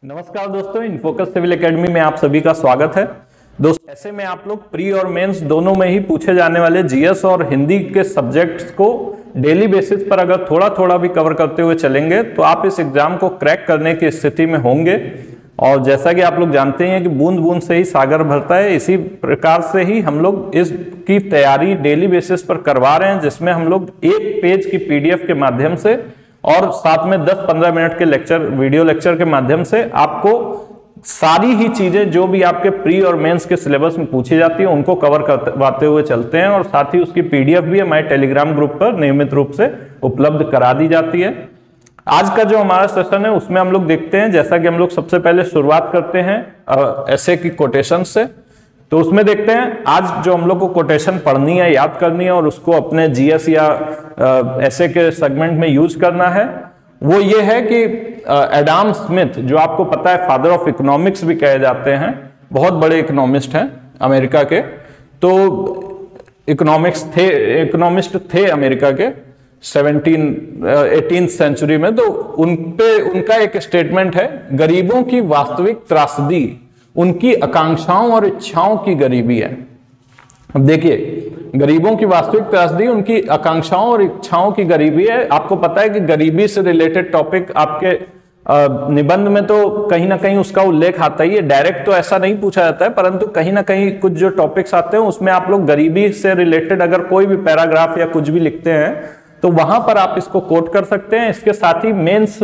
नमस्कार दोस्तों, InFocus civil academy में आप सभी का स्वागत है। दोस्तों, ऐसे में आप लोग प्री और मेंस दोनों में ही पूछे जाने वाले जीएस और हिंदी के सब्जेक्ट्स को डेली बेसिस पर अगर थोड़ा थोड़ा भी कवर करते हुए चलेंगे तो आप इस एग्जाम को क्रैक करने की स्थिति में होंगे। और जैसा कि आप लोग जानते हैं कि बूंद बूंद से ही सागर भरता है, इसी प्रकार से ही हम लोग इसकी तैयारी डेली बेसिस पर करवा रहे हैं, जिसमें हम लोग एक पेज की पीडीएफ के माध्यम से और साथ में 10-15 मिनट के लेक्चर, वीडियो लेक्चर के माध्यम से आपको सारी ही चीजें जो भी आपके प्री और मेंस के सिलेबस में पूछी जाती है उनको कवर करवाते हुए चलते हैं। और साथ ही उसकी पीडीएफ भी हमारे टेलीग्राम ग्रुप पर नियमित रूप से उपलब्ध करा दी जाती है। आज का जो हमारा सेशन है उसमें हम लोग देखते हैं, जैसा कि हम लोग सबसे पहले शुरुआत करते हैं ऐसे की कोटेशन से, तो उसमें देखते हैं आज जो हम लोग को कोटेशन पढ़नी है, याद करनी है और उसको अपने जीएस या ऐसे के सेगमेंट में यूज करना है, वो ये है कि एडम स्मिथ, जो आपको पता है फादर ऑफ इकोनॉमिक्स भी कहे जाते हैं, बहुत बड़े इकोनॉमिस्ट हैं अमेरिका के। तो इकोनॉमिस्ट थे अमेरिका के 18th सेंचुरी में। तो उनका एक स्टेटमेंट है, गरीबों की वास्तविक त्रासदी उनकी आकांक्षाओं और इच्छाओं की गरीबी है। अब देखिए, गरीबों की वास्तविक त्रासदी उनकी आकांक्षाओं और इच्छाओं की गरीबी है। आपको पता है कि गरीबी से रिलेटेड टॉपिक आपके निबंध में तो कहीं ना कहीं उसका उल्लेख आता ही है। डायरेक्ट तो ऐसा नहीं पूछा जाता है, परंतु कहीं ना कहीं कुछ जो टॉपिक्स आते हैं उसमें आप लोग गरीबी से रिलेटेड अगर कोई भी पैराग्राफ या कुछ भी लिखते हैं तो वहां पर आप इसको कोट कर सकते हैं। इसके साथ ही मेंस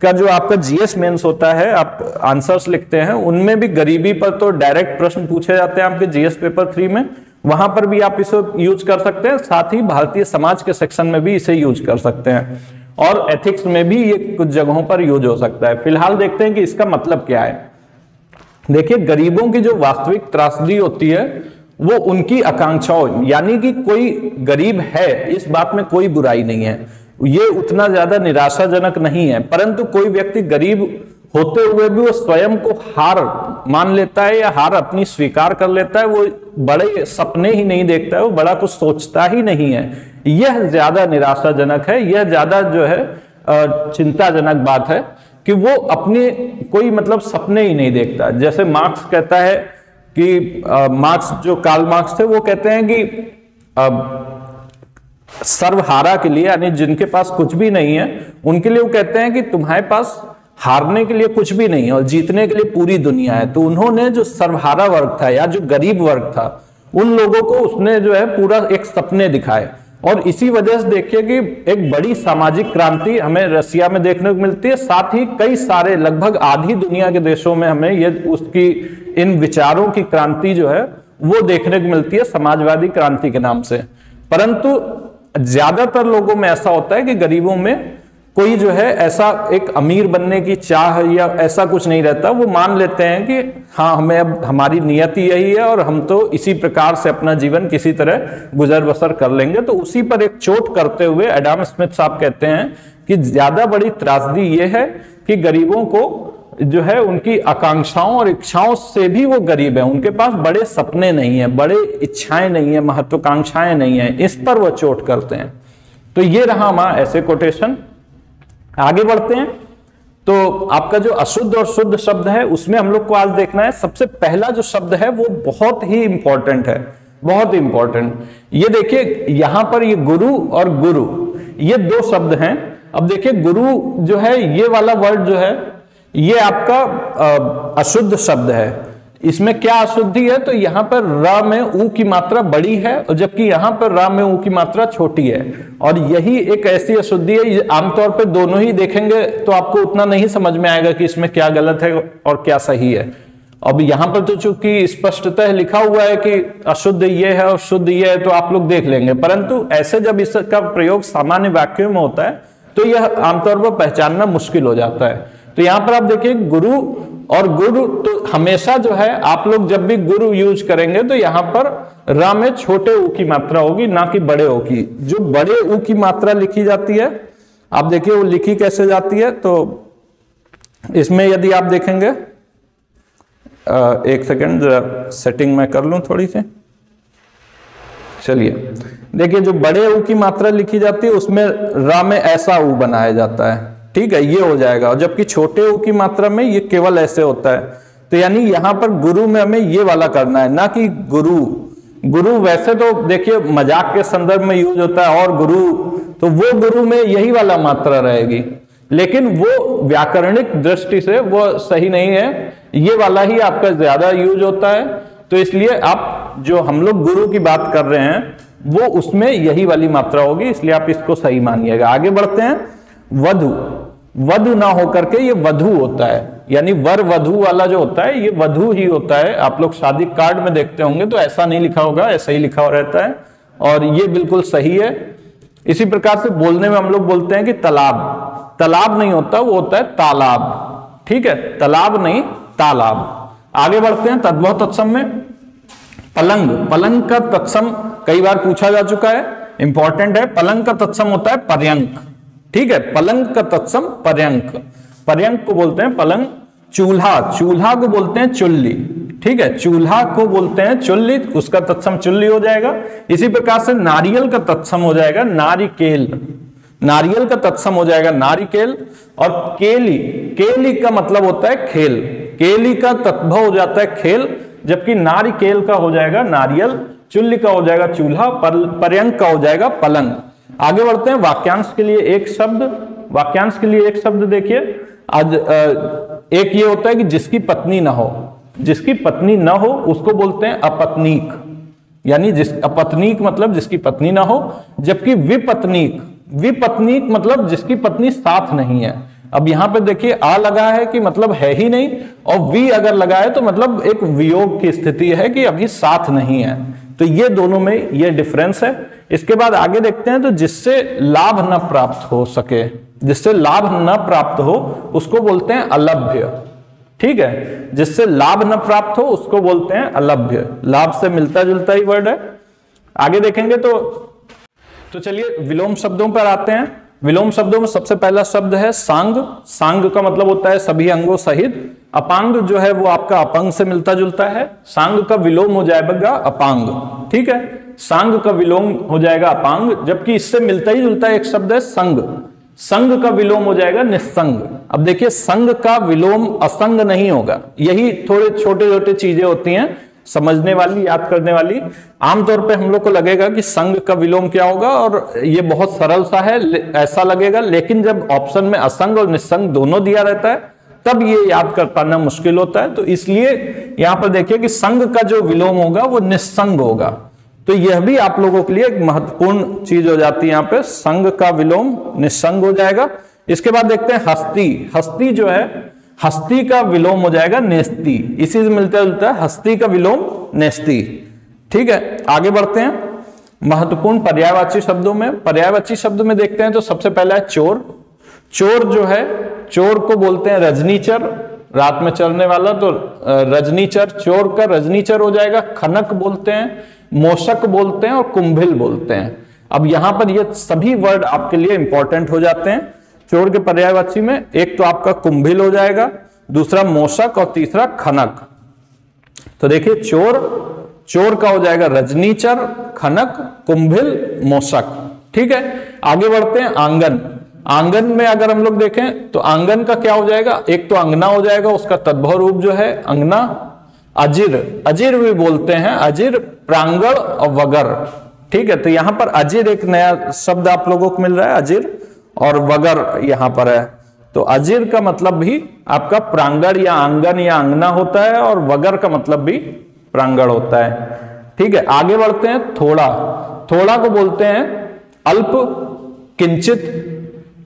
का जो आपका जीएस मेंस होता है, आप आंसर्स लिखते हैं, उनमें भी गरीबी पर तो डायरेक्ट प्रश्न पूछे जाते हैं आपके जीएस पेपर 3 में, वहां पर भी आप इसे यूज कर सकते हैं। साथ ही भारतीय समाज के सेक्शन में भी इसे यूज कर सकते हैं और एथिक्स में भी ये कुछ जगहों पर यूज हो सकता है। फिलहाल देखते हैं कि इसका मतलब क्या है। देखिए, गरीबों की जो वास्तविक त्रासदी होती है वो उनकी आकांक्षाओं, यानी कि कोई गरीब है इस बात में कोई बुराई नहीं है, ये उतना ज्यादा निराशाजनक नहीं है, परंतु कोई व्यक्ति गरीब होते हुए भी वो स्वयं को हार मान लेता है या हार अपनी स्वीकार कर लेता है, वो बड़े सपने ही नहीं देखता है, वो बड़ा कुछ सोचता ही नहीं है, यह ज्यादा निराशाजनक है। यह ज्यादा जो है चिंताजनक बात है कि वो अपने कोई मतलब सपने ही नहीं देखता। जैसे मार्क्स कहता है कि मार्क्स, जो कार्ल मार्क्स थे, वो कहते हैं कि सर्वहारा के लिए, यानी जिनके पास कुछ भी नहीं है उनके लिए वो कहते हैं कि तुम्हारे पास हारने के लिए कुछ भी नहीं है और जीतने के लिए पूरी दुनिया है। तो उन्होंने जो सर्वहारा वर्ग था या जो गरीब वर्ग था, उन लोगों को उसने जो है पूरा एक सपने दिखाए। और इसी वजह से देखिए कि एक बड़ी सामाजिक क्रांति हमें रसिया में देखने को मिलती है। साथ ही कई सारे, लगभग आधी दुनिया के देशों में हमें ये उसकी इन विचारों की क्रांति जो है वो देखने को मिलती है, समाजवादी क्रांति के नाम से। परंतु ज्यादातर लोगों में ऐसा होता है कि गरीबों में कोई जो है ऐसा एक अमीर बनने की चाह या ऐसा कुछ नहीं रहता। वो मान लेते हैं कि हाँ, हमें अब हमारी नियति यही है और हम तो इसी प्रकार से अपना जीवन किसी तरह गुजर बसर कर लेंगे। तो उसी पर एक चोट करते हुए एडम स्मिथ साहब कहते हैं कि ज्यादा बड़ी त्रासदी ये है कि गरीबों को जो है उनकी आकांक्षाओं और इच्छाओं से भी वो गरीब है, उनके पास बड़े सपने नहीं है, बड़े इच्छाएं नहीं है, महत्वाकांक्षाएं नहीं है, इस पर वो चोट करते हैं। तो ये रहा हमारा ऐसे कोटेशन। आगे बढ़ते हैं तो आपका जो अशुद्ध और शुद्ध शब्द है उसमें हम लोग को आज देखना है। सबसे पहला जो शब्द है वो बहुत ही इंपॉर्टेंट है, बहुत ही इंपॉर्टेंट। ये देखिए, यहां पर ये गुरु और गुरु, ये दो शब्द हैं। अब देखिए, गुरु जो है, ये वाला वर्ड जो है ये आपका अशुद्ध शब्द है। इसमें क्या अशुद्धि है, तो यहां पर र में ऊ की मात्रा बड़ी है और जबकि यहां पर र में ऊ की मात्रा छोटी है। और यही एक ऐसी अशुद्धि है, आमतौर पर दोनों ही देखेंगे तो आपको उतना नहीं समझ में आएगा कि इसमें क्या गलत है और क्या सही है। अब यहां पर तो चूंकि स्पष्टतः लिखा हुआ है कि अशुद्ध ये है और शुद्ध ये है, तो आप लोग देख लेंगे, परंतु ऐसे जब इसका प्रयोग सामान्य वाक्यों में होता है तो यह आमतौर पर पहचानना मुश्किल हो जाता है। तो यहां पर आप देखिए, गुरु और गुरु, तो हमेशा जो है आप लोग जब भी गुरु यूज करेंगे तो यहां पर रा में छोटे ऊ की मात्रा होगी, ना कि बड़े ऊ की। जो बड़े ऊ की मात्रा लिखी जाती है, आप देखिए वो लिखी कैसे जाती है। तो इसमें यदि आप देखेंगे, एक सेकेंड जरा सेटिंग मैं कर लूं थोड़ी सी। चलिए देखिए, जो बड़े ऊ की मात्रा लिखी जाती है उसमें रा में ऐसा ऊ बनाया जाता है, ठीक है, ये हो जाएगा। और जबकि छोटे ऊ की मात्रा में ये केवल ऐसे होता है। तो यानी यहां पर गुरु में हमें ये वाला करना है, ना कि गुरु। गुरु वैसे तो देखिए मजाक के संदर्भ में यूज होता है, और गुरु, तो वो गुरु में यही वाला मात्रा रहेगी, लेकिन वो व्याकरणिक दृष्टि से वो सही नहीं है, ये वाला ही आपका ज्यादा यूज होता है। तो इसलिए आप जो हम लोग गुरु की बात कर रहे हैं वो उसमें यही वाली मात्रा होगी, इसलिए आप इसको सही मानिएगा। आगे बढ़ते हैं। वधु, वधु ना होकर के ये वधु होता है, यानी वर वधु वाला जो होता है ये वधु ही होता है। आप लोग शादी कार्ड में देखते होंगे तो ऐसा नहीं लिखा होगा, ऐसा ही लिखा रहता है, और ये बिल्कुल सही है। इसी प्रकार से बोलने में हम लोग बोलते हैं कि तालाब, तालाब नहीं होता, वो होता है तालाब। ठीक है, तालाब नहीं तालाब। आगे बढ़ते हैं। तद्भव तत्सम में पलंग, पलंग का तत्सम कई बार पूछा जा चुका है, इंपॉर्टेंट है। पलंग का तत्सम होता है पर्यंक। ठीक है, पलंग का तत्सम पर्यंक, पर्यंक को बोलते हैं पलंग। चूल्हा, चूल्हा को बोलते हैं चुल्ली। ठीक है, चूल्हा को बोलते हैं चुल्ली, उसका तत्सम चुल्ली हो जाएगा। इसी प्रकार से नारियल का तत्सम हो जाएगा नारिकेल, नारियल का तत्सम हो जाएगा नारिकेल। और केली, केली का मतलब होता है खेल, केली का तद्भव हो जाता है खेल, जबकि नारिकेल का हो जाएगा नारियल, चुल्ली का हो जाएगा चूल्हा, पर्यंक का हो जाएगा पलंग। आगे बढ़ते हैं। वाक्यांश के लिए एक शब्द, वाक्यांश के लिए एक शब्द देखिए। आज एक ये होता है कि जिसकी पत्नी ना हो, जिसकी पत्नी ना हो उसको बोलते हैं अपत्नीक, यानी जिस अपत्नीक मतलब जिसकी पत्नी ना हो। जबकि विपत्नीक, विपत्नीक मतलब जिसकी पत्नी साथ नहीं है। अब यहां पे देखिए आ लगा है कि मतलब है ही नहीं, और वी अगर लगा है तो मतलब एक वियोग की स्थिति है कि अभी साथ नहीं है। तो ये दोनों में ये डिफरेंस है। इसके बाद आगे देखते हैं। तो जिससे लाभ न प्राप्त हो सके, जिससे लाभ न प्राप्त हो उसको बोलते हैं अलभ्य। ठीक है, जिससे लाभ न प्राप्त हो उसको बोलते हैं अलभ्य। लाभ से मिलता जुलता ही वर्ड है। आगे देखेंगे तो चलिए विलोम शब्दों पर आते हैं। विलोम शब्दों में सबसे पहला शब्द है सांग। सांग का मतलब होता है सभी अंगों सहित। अपांग जो है वो आपका अपंग से मिलता जुलता है। सांग का विलोम हो जाएगा अपांग। ठीक है, सांग का विलोम हो जाएगा अपांग। जबकि इससे मिलता ही जुलता है एक शब्द है संग। संग का विलोम हो जाएगा निस्संग। अब देखिए संग का विलोम असंग नहीं होगा। यही थोड़े छोटे छोटे चीजें होती हैं समझने वाली, याद करने वाली। आमतौर पे हम लोग को लगेगा कि संग का विलोम क्या होगा, और ये बहुत सरल सा है ऐसा लगेगा, लेकिन जब ऑप्शन में असंग और निस्संग दोनों दिया रहता है तब ये याद कर पाना मुश्किल होता है। तो इसलिए यहां पर देखिए कि संग का जो विलोम होगा वो निस्संग होगा। तो यह भी आप लोगों के लिए एक महत्वपूर्ण चीज हो जाती है। यहाँ पे संग का विलोम निस्संग हो जाएगा। इसके बाद देखते हैं हस्ती। हस्ती जो है, हस्ती का विलोम हो जाएगा नेस्ती। इसी से मिलता जुलता है हस्ती का विलोम नेस्ती। ठीक है, आगे बढ़ते हैं। महत्वपूर्ण पर्यायवाची शब्दों में, पर्यायवाची शब्द में देखते हैं तो सबसे पहला है चोर। चोर जो है, चोर को बोलते हैं रजनीचर, रात में चलने वाला, तो रजनीचर, चोर का रजनीचर हो जाएगा। खनक बोलते हैं, मोशक बोलते हैं और कुंभिल बोलते हैं। अब यहां पर ये सभी वर्ड आपके लिए इंपॉर्टेंट हो जाते हैं। चोर के पर्यायवाची में एक तो आपका कुंभिल हो जाएगा, दूसरा मोशक और तीसरा खनक। तो देखिए चोर, चोर का हो जाएगा रजनीचर, खनक, कुंभिल, मोशक। ठीक है, आगे बढ़ते हैं। आंगन। आंगन में अगर हम लोग देखें तो आंगन का क्या हो जाएगा, एक तो अंगना हो जाएगा, उसका तद्भव रूप जो है अंगना। अजिर, अजिर भी बोलते हैं, अजिर, प्रांगण और वगर। ठीक है, तो यहां पर अजिर एक नया शब्द आप लोगों को मिल रहा है, अजिर, और वगर यहां पर है। तो अजिर का मतलब भी आपका प्रांगण या आंगन या अंगना होता है, और वगर का मतलब भी प्रांगण होता है। ठीक है, आगे बढ़ते हैं। थोड़ा। थोड़ा को बोलते हैं अल्प, किंचित।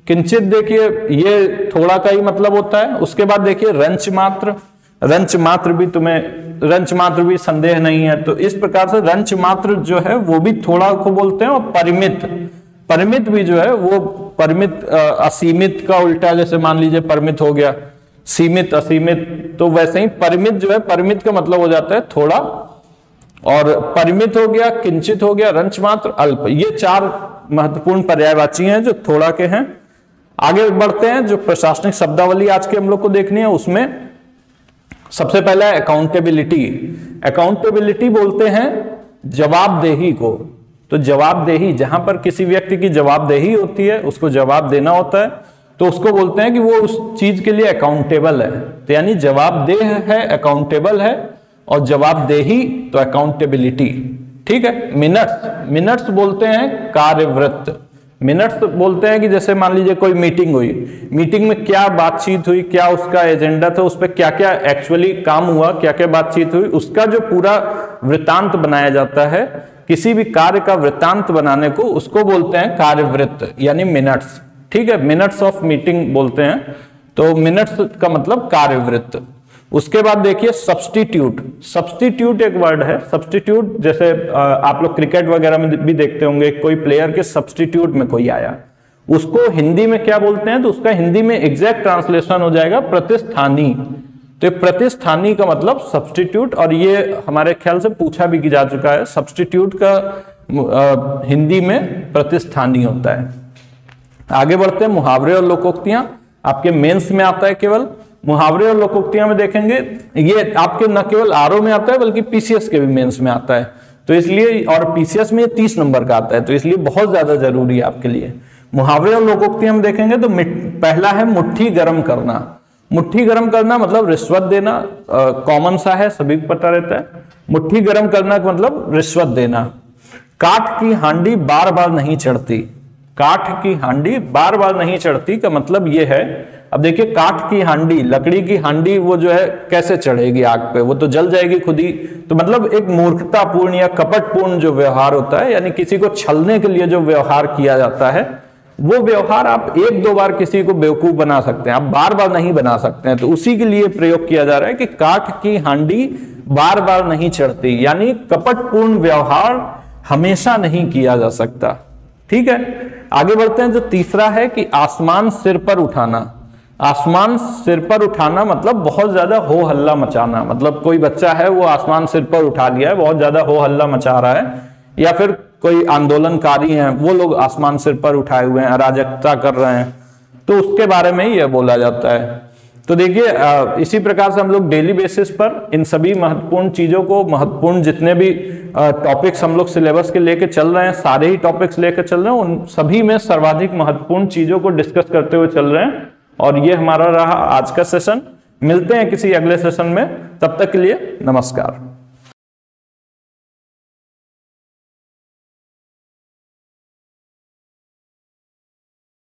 किंचित देखिए ये थोड़ा का ही मतलब होता है। उसके बाद देखिए रंच मात्र। रंच मात्र भी तुम्हें, रंच मात्र भी संदेह नहीं है। तो इस प्रकार से रंच मात्र जो है वो भी थोड़ा को बोलते हैं। और परिमित, परिमित भी जो है वो परिमित, असीमित का उल्टा, जैसे मान लीजिए परिमित हो गया, सीमित, असीमित, तो वैसे ही परिमित जो है, परिमित का मतलब हो जाता है थोड़ा, और परिमित हो गया, किंचित हो गया, रंच मात्र, अल्प। ये चार महत्वपूर्ण पर्यायवाची हैं जो थोड़ा के हैं। आगे बढ़ते हैं। जो प्रशासनिक शब्दावली आज के हम लोग को देखनी है उसमें सबसे पहला है अकाउंटेबिलिटी। अकाउंटेबिलिटी बोलते हैं जवाबदेही को। तो जवाबदेही, जहां पर किसी व्यक्ति की जवाबदेही होती है उसको जवाब देना होता है। तो उसको बोलते हैं कि वो उस चीज के लिए अकाउंटेबल है। तो यानी जवाबदेह है, अकाउंटेबल है, और जवाबदेही तो अकाउंटेबिलिटी। ठीक है। मिनट्स बोलते हैं कार्यवृत्त। मिनट्स बोलते हैं कि जैसे मान लीजिए कोई मीटिंग हुई, मीटिंग में क्या बातचीत हुई, क्या उसका एजेंडा था, उस पर क्या क्या एक्चुअली काम हुआ, क्या क्या बातचीत हुई, उसका जो पूरा वृत्तांत बनाया जाता है, किसी भी कार्य का वृत्तांत बनाने को, उसको बोलते हैं कार्यवृत्त यानी मिनट्स। ठीक है, मिनट्स ऑफ मीटिंग बोलते हैं। तो मिनट्स का मतलब कार्यवृत्त। उसके बाद देखिए सब्स्टिट्यूट। सब्स्टिट्यूट एक वर्ड है। सब्स्टिट्यूट जैसे आप लोग क्रिकेट वगैरह में भी देखते होंगे, कोई प्लेयर के सब्स्टिट्यूट में कोई आया, उसको हिंदी में क्या बोलते हैं? तो उसका हिंदी में एग्जैक्ट ट्रांसलेशन हो जाएगा प्रतिस्थानी। तो प्रतिस्थानी का मतलब सब्स्टिट्यूट, और ये हमारे ख्याल से पूछा भी जा चुका है। सब्स्टिट्यूट का हिंदी में प्रतिस्थानी होता है। आगे बढ़ते हैं, मुहावरे और लोकोक्तियां आपके मेंस में आता है। केवल मुहावरे और लोकोक्तियां में देखेंगे, ये आपके न केवल आरओ में आता है बल्कि पीसीएस के भी मेंस में आता है। तो इसलिए, और पीसीएस में 30 नंबर का आता है, तो इसलिए बहुत ज्यादा जरूरी है आपके लिए। मुहावरे और लोकोक्तियां में देखेंगे तो पहला है मुट्ठी गर्म करना। मुट्ठी गर्म करना मतलब रिश्वत देना, कॉमन सा है, सभी को पता रहता है। मुट्ठी गर्म करना का मतलब रिश्वत देना। काठ की हांडी बार बार नहीं चढ़ती। काठ की हांडी बार बार नहीं चढ़ती का मतलब ये है, अब देखिए काठ की हांडी, लकड़ी की हांडी, वो जो है कैसे चढ़ेगी आग पे, वो तो जल जाएगी खुद ही। तो मतलब एक मूर्खतापूर्ण या कपटपूर्ण जो व्यवहार होता है, यानी किसी को छलने के लिए जो व्यवहार किया जाता है, वो व्यवहार आप एक दो बार किसी को बेवकूफ बना सकते हैं, आप बार बार नहीं बना सकते हैं। तो उसी के लिए प्रयोग किया जा रहा है कि काठ की हांडी बार बार नहीं चढ़ती, यानी कपटपूर्ण व्यवहार हमेशा नहीं किया जा सकता। ठीक है, आगे बढ़ते हैं। जो तीसरा है कि आसमान सिर पर उठाना। आसमान सिर पर उठाना मतलब बहुत ज्यादा हो हल्ला मचाना। मतलब कोई बच्चा है वो आसमान सिर पर उठा लिया है, बहुत ज्यादा हो हल्ला मचा रहा है, या फिर कोई आंदोलनकारी हैं वो लोग आसमान सिर पर उठाए हुए हैं, अराजकता कर रहे हैं, तो उसके बारे में ही यह बोला जाता है। तो देखिए इसी प्रकार से हम लोग डेली बेसिस पर इन सभी महत्वपूर्ण चीजों को, महत्वपूर्ण जितने भी टॉपिक्स हम लोग सिलेबस के लेके चल रहे हैं, सारे ही टॉपिक्स लेकर चल रहे हैं, उन सभी में सर्वाधिक महत्वपूर्ण चीजों को डिस्कस करते हुए चल रहे हैं। और ये हमारा रहा आज का सेशन। मिलते हैं किसी अगले सेशन में, तब तक के लिए नमस्कार।